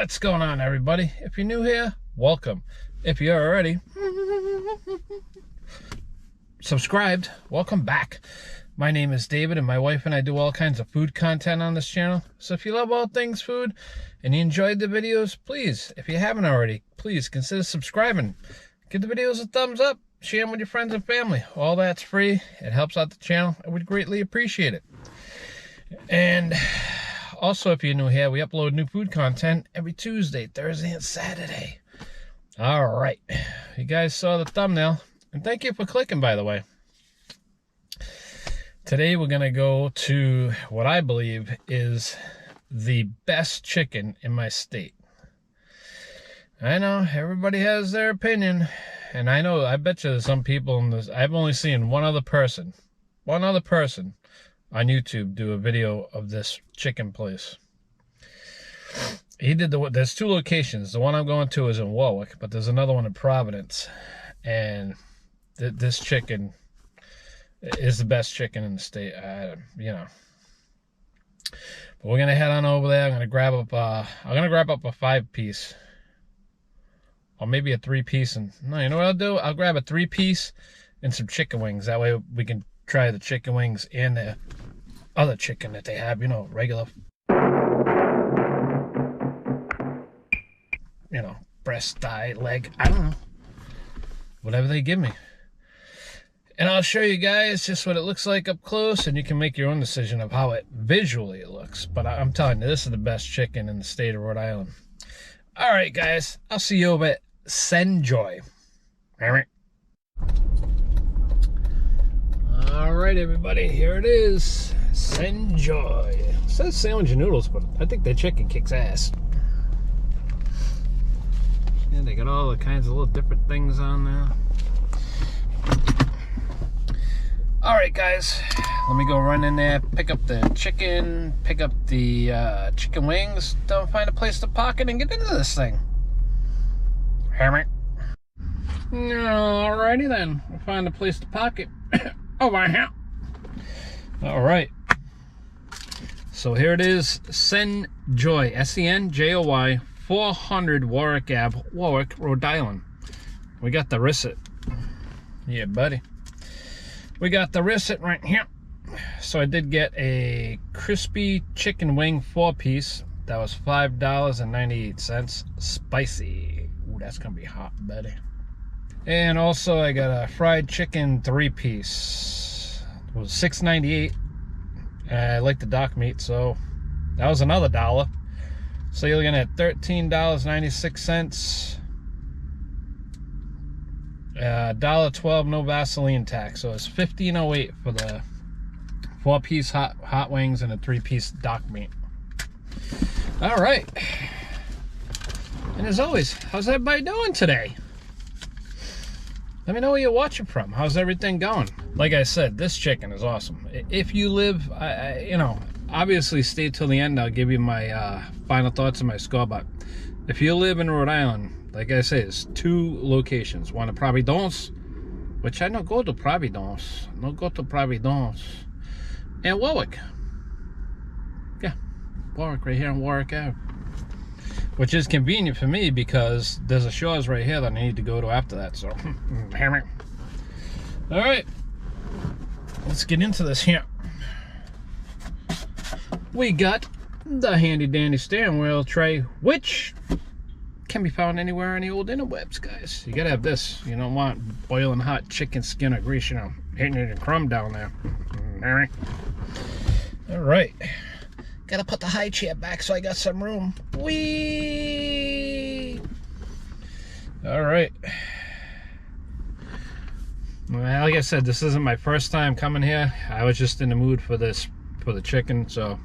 What's going on, everybody? If you're new here, welcome. If you're already subscribed, welcome back. My name is David, and my wife and I do all kinds of food content on this channel. So if you love all things food and you enjoyed the videos, please, if you haven't already, please consider subscribing. Give the videos a thumbs up, share them with your friends and family. All that's free. It helps out the channel. I would greatly appreciate it. And also, if you're new here, we upload new food content every Tuesday, Thursday, and Saturday. All right. You guys saw the thumbnail. And thank you for clicking, by the way. Today, we're going to go to what I believe is the best chicken in my state. I know, everybody has their opinion. And I know, I bet you there's some people in this. I've only seen one other person on YouTube do a video of this chicken place. He did there's two locations. The one I'm going to is in Warwick, but there's another one in Providence. And this chicken is the best chicken in the state, you know. But we're gonna head on over there. I'm gonna grab up a 5-piece, or maybe a 3-piece. And no, you know what I'll do? I'll grab a 3-piece and some chicken wings. That way we can try the chicken wings and the other chicken that they have, you know, regular, you know, breast, thigh, leg, I don't know, whatever they give me. And I'll show you guys just what it looks like up close, and you can make your own decision of how it visually looks. But I'm telling you, this is the best chicken in the state of Rhode Island. All right, guys, I'll see you over at Senjoy. All right. All right, everybody, here it is. Senjoy. It says sandwich and noodles, but I think their chicken kicks ass. And they got all the kinds of little different things on there. All right, guys, let me go run in there, pick up the chicken, pick up the chicken wings, don't find a place to park it, and get into this thing. Hammer. Alrighty then, we'll find a place to park it. Over here. All right. So here it is, Senjoy, S-E-N-J-O-Y, 400 Warwick Ave, Warwick, Rhode Island. We got the receipt. Yeah, buddy. We got the receipt right here. So I did get a crispy chicken wing 4-piece. That was $5.98. Spicy. Ooh, that's gonna be hot, buddy. And also I got a fried chicken 3-piece. It was $6.98. I like the dock meat, so that was another $1. So you're looking at $13.96. $1.12 no Vaseline tax. So it's $15.08 for the 4-piece hot wings and a 3-piece dock meat. All right. And as always, how's everybody doing today? Let me know where you're watching from. How's everything going? Like I said, this chicken is awesome. If you live, you know, obviously stay till the end. I'll give you my final thoughts and my score. But if you live in Rhode Island, like I say, it's 2 locations. One at Providence, which I don't go to Providence. No go to Providence. And Warwick. Yeah, Warwick, right here in Warwick Ave. Which is convenient for me because there's a Shaw's right here that I need to go to after that. So, hammer. All right, let's get into this here. We got the handy dandy steering wheel tray, which can be found anywhere on the old interwebs, guys. You gotta have this. You don't want boiling hot chicken skin or grease, you know, hitting it and crumb down there. All right. Gotta put the high chair back so I got some room. Whee! All right. Well, like I said, this isn't my first time coming here. I was just in the mood for this, for the chicken, so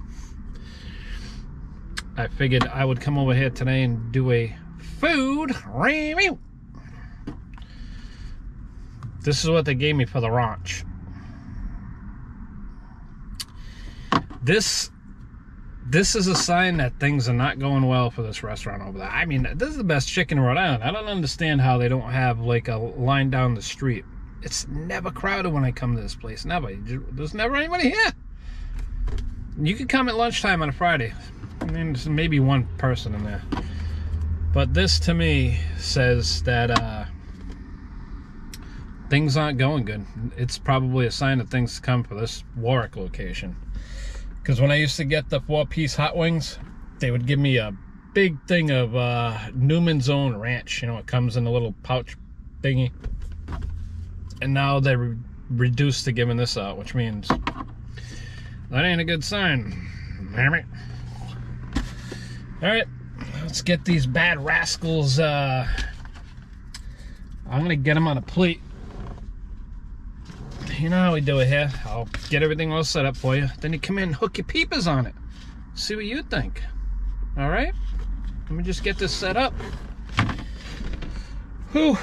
I figured I would come over here today and do a food review. This is what they gave me for the ranch. This is a sign that things are not going well for this restaurant over there. I mean, this is the best chicken in Rhode Island. I don't understand how they don't have like a line down the street. It's never crowded when I come to this place. Never. There's never anybody here. You could come at lunchtime on a Friday. I mean, there's maybe one person in there. But this to me says that things aren't going good. It's probably a sign of things to come for this Warwick location. Because when I used to get the 4-piece hot wings, they would give me a big thing of Newman's Own Ranch. You know, it comes in a little pouch thingy. And now they're reduced to giving this out, which means that ain't a good sign. Alright, let's get these bad rascals. I'm gonna get them on a plate. You know how we do it here. I'll get everything all set up for you. Then you come in and hook your peepers on it. See what you think. Alright? Let me just get this set up. Whew.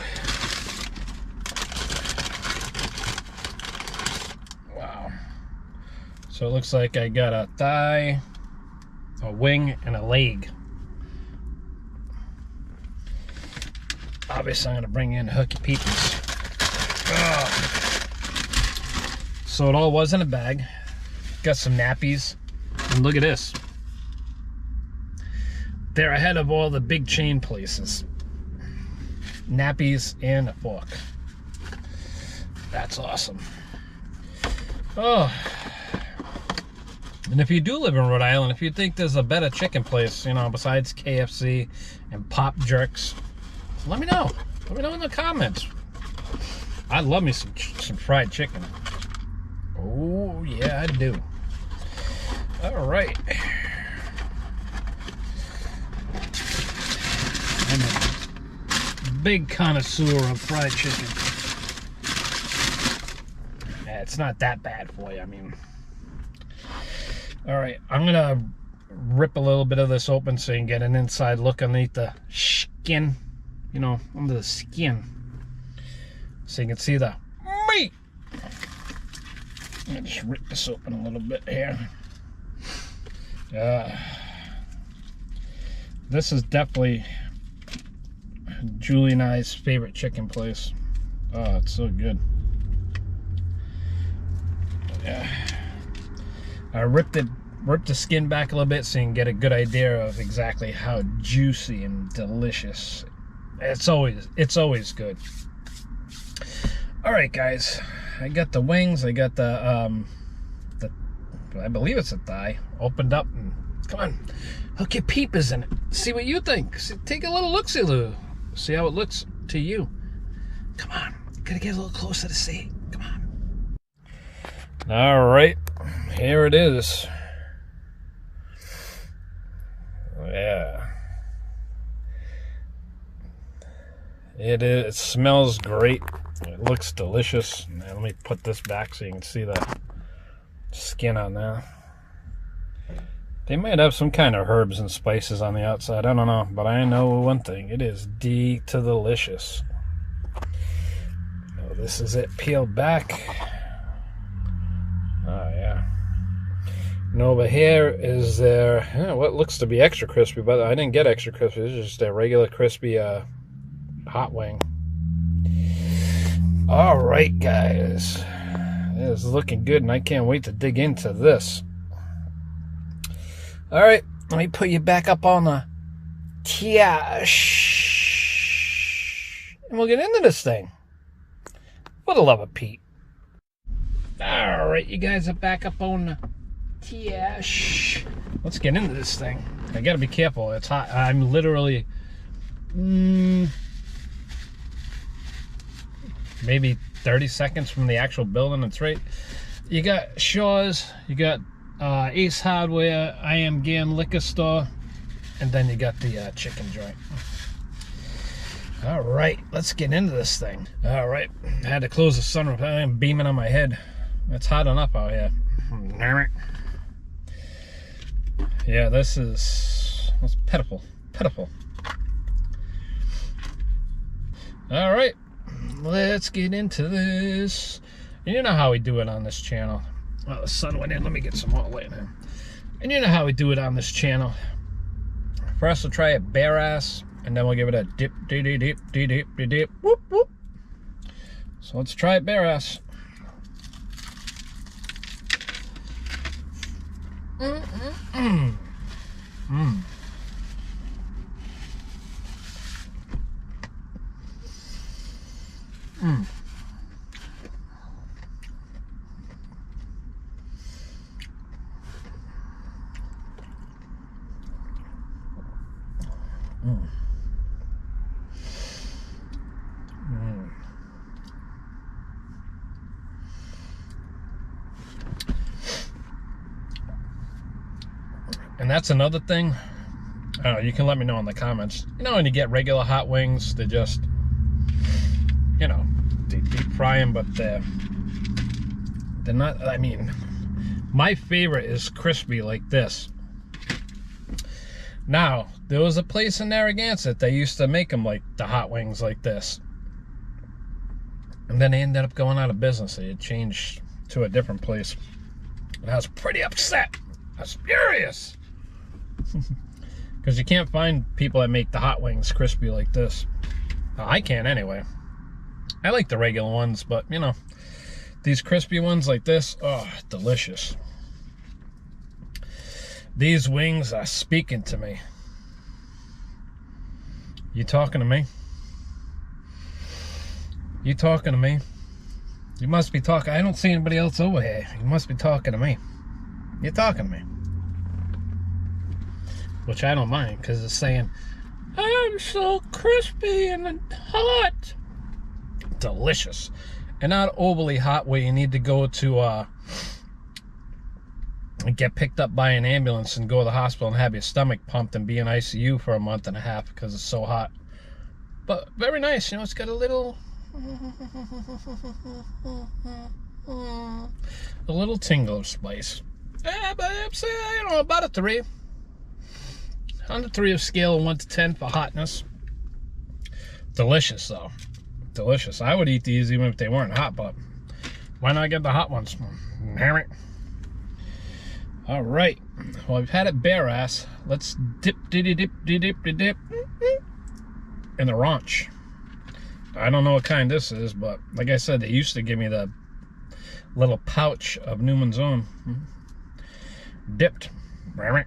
Wow. So it looks like I got a thigh, a wing, and a leg. Obviously, I'm going to bring in hooky peepies. Oh. So it all was in a bag. Got some nappies. And look at this. They're ahead of all the big chain places. Nappies and a fork. That's awesome. Oh. And if you do live in Rhode Island, if you think there's a better chicken place, you know, besides KFC and Pop Jerks, let me know. Let me know in the comments. I love me some fried chicken. Oh, yeah, I do. All right. I'm a big connoisseur of fried chicken. Yeah, it's not that bad for you, I mean. All right, I'm gonna rip a little bit of this open so you can get an inside look underneath the skin. You know, under the skin. So you can see the meat. Let me just rip this open a little bit here. This is definitely Julie and I's favorite chicken place. Oh, it's so good. Yeah. I ripped the skin back a little bit so you can get a good idea of exactly how juicy and delicious. It's always good. All right, guys. I got the wings. I got the I believe it's a thigh opened up, and come on, hook your peepers in it. See what you think. Take a little look-see-loo. See how it looks to you. Come on, gotta get a little closer to see. Come on. All right, here it is. Yeah. It is. It smells great. It looks delicious. Now, let me put this back so you can see the skin on there. They might have some kind of herbs and spices on the outside. I don't know, but I know one thing. It is delicious. Oh, this is it peeled back. Oh, yeah. And over here is their, what looks to be extra crispy, but I didn't get extra crispy. This is just a regular crispy hot wing. All right, guys. This is looking good, and I can't wait to dig into this. All right, let me put you back up on the tiash, and we'll get into this thing. For the love of Pete. All right, you guys are back up on the tiash. Let's get into this thing. I gotta be careful. It's hot. I'm literally maybe 30 seconds from the actual building. It's right. You got Shaw's, you got Ace Hardware, I Am Gan Liquor Store, and then you got the chicken joint. All right, let's get into this thing. All right, I had to close the sunroof. I am beaming on my head. It's hot enough out here. Yeah, that's pitiful. All right, let's get into this. And you know how we do it on this channel. Oh, the sun went in. Let me get some more light in. And you know how we do it on this channel. First, we'll try it bare ass, and then we'll give it a dip, dip, whoop, whoop. So let's try it bare ass. Mm. Mm. Mm. And that's another thing. You can let me know in the comments. You know, when you get regular hot wings, they just, you know, they deep fry them, but they're not. I mean, my favorite is crispy like this. Now, there was a place in Narragansett that used to make them like the hot wings like this. And then they ended up going out of business. They had changed to a different place. And I was pretty upset. I was furious. Because you can't find people that make the hot wings crispy like this. I can't anyway. I like the regular ones, but you know, these crispy ones like this, oh, delicious. These wings are speaking to me. You talking to me? You talking to me? You must be talking. I don't see anybody else over here. You must be talking to me. You're talking to me. Which I don't mind, because it's saying, I'm so crispy and hot. Delicious. And not overly hot where you need to go to get picked up by an ambulance and go to the hospital and have your stomach pumped and be in ICU for a month and a half because it's so hot. But very nice, you know, it's got a little tingle of spice. Yeah, but I'm saying, you know, about a 3. On the 3 of scale of 1 to 10 for hotness. Delicious though. Delicious. I would eat these even if they weren't hot, but why not get the hot ones? Damn it. All right. Well, I've had it bare ass. Let's dip in the ranch. I don't know what kind this is, but like I said, they used to give me the little pouch of Newman's Own. Dipped. Damn it.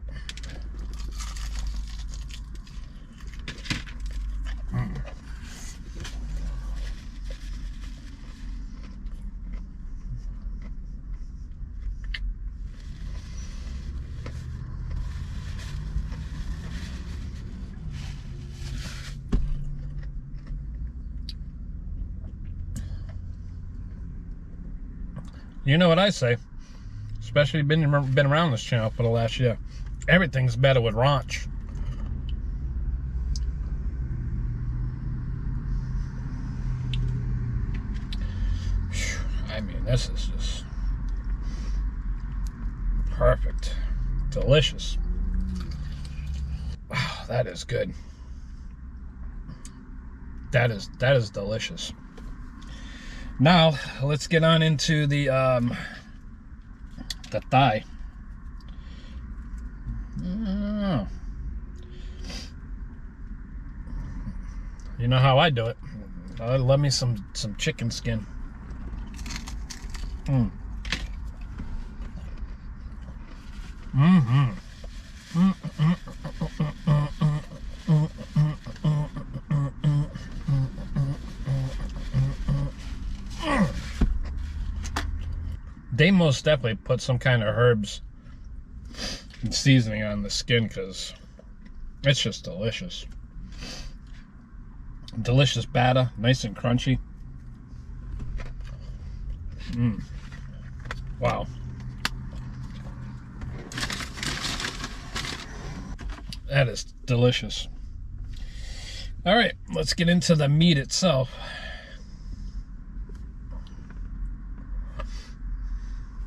You know what I say, especially been around this channel for the last year. Everything's better with ranch. I mean, this is just perfect, delicious. Wow, that is good. That is delicious. Now, let's get on into the thigh. Oh. You know how I do it. I love me some chicken skin. They most definitely put some kind of herbs and seasoning on the skin because it's just delicious. Delicious batter, nice and crunchy. Wow. That is delicious. All right, let's get into the meat itself.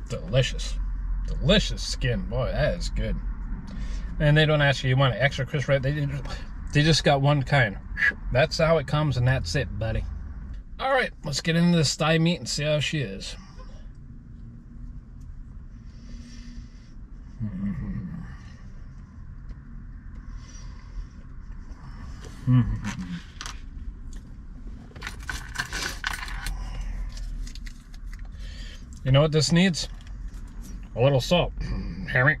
Delicious. Delicious skin. Boy, that is good. And they don't ask you want an extra crisp, right? They just got one kind. That's how it comes, and that's it, buddy. All right, let's get into this thigh meat and see how she is. You know what this needs? A little salt. Harry.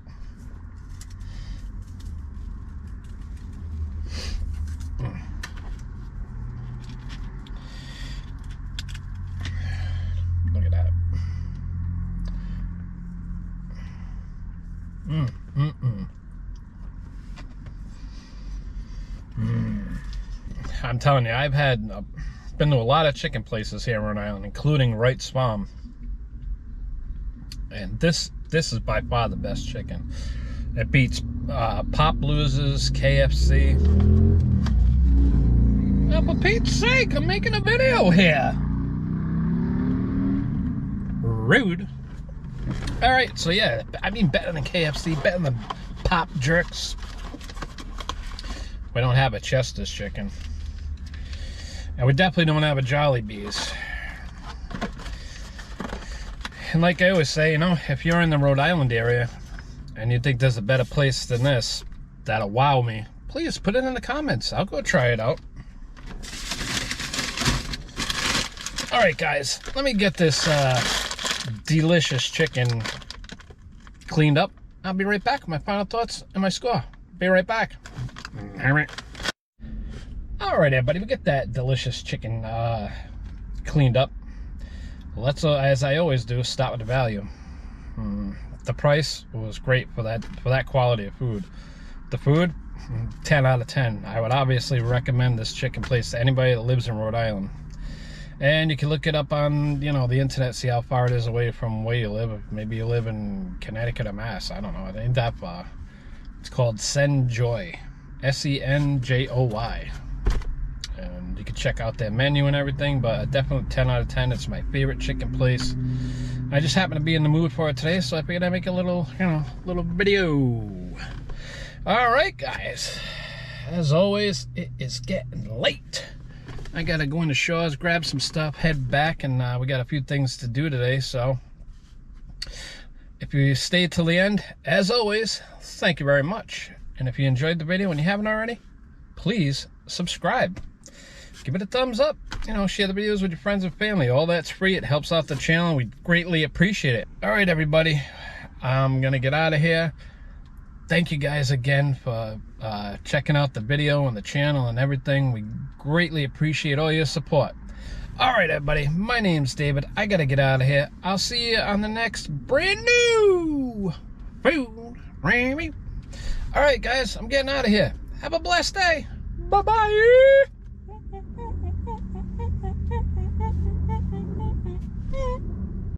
I'm telling you, I've been to a lot of chicken places here in Rhode Island, including Wright's Farm. And this is by far the best chicken. It beats Pop Losers, KFC. Oh, for Pete's sake, I'm making a video here. Rude. All right, so yeah, I mean, better than KFC, better than Pop Jerks. We don't have a Chester's chicken. And we definitely don't have a Jollibee's. And like I always say, you know, if you're in the Rhode Island area and you think there's a better place than this that'll wow me, please put it in the comments. I'll go try it out. All right, guys, let me get this delicious chicken cleaned up. I'll be right back with my final thoughts and my score. Be right back. All right, everybody, we get that delicious chicken cleaned up. Let's, as I always do, start with the value. The price was great for that quality of food. The food, 10 out of 10. I would obviously recommend this chicken place to anybody that lives in Rhode Island. And you can look it up on, you know, the internet, see how far it is away from where you live. Maybe you live in Connecticut or Mass. I don't know. It ain't that far. It's called Senjoy. Senjoy. And you can check out their menu and everything, but definitely 10 out of 10. It's my favorite chicken place. I just happen to be in the mood for it today, so I figured I'd make a little, you know, little video. All right, guys. As always, it is getting late. I gotta go into Shaw's, grab some stuff, head back, and we got a few things to do today, so if you stayed till the end, as always, thank you very much. And if you enjoyed the video and you haven't already, please subscribe. Give it a thumbs up. You know, share the videos with your friends and family. All that's free. It helps out the channel. We greatly appreciate it. All right, everybody. I'm going to get out of here. Thank you guys again for checking out the video and the channel and everything. We greatly appreciate all your support. All right, everybody. My name's David. I got to get out of here. I'll see you on the next brand new food review. All right, guys. I'm getting out of here. Have a blessed day. Bye-bye.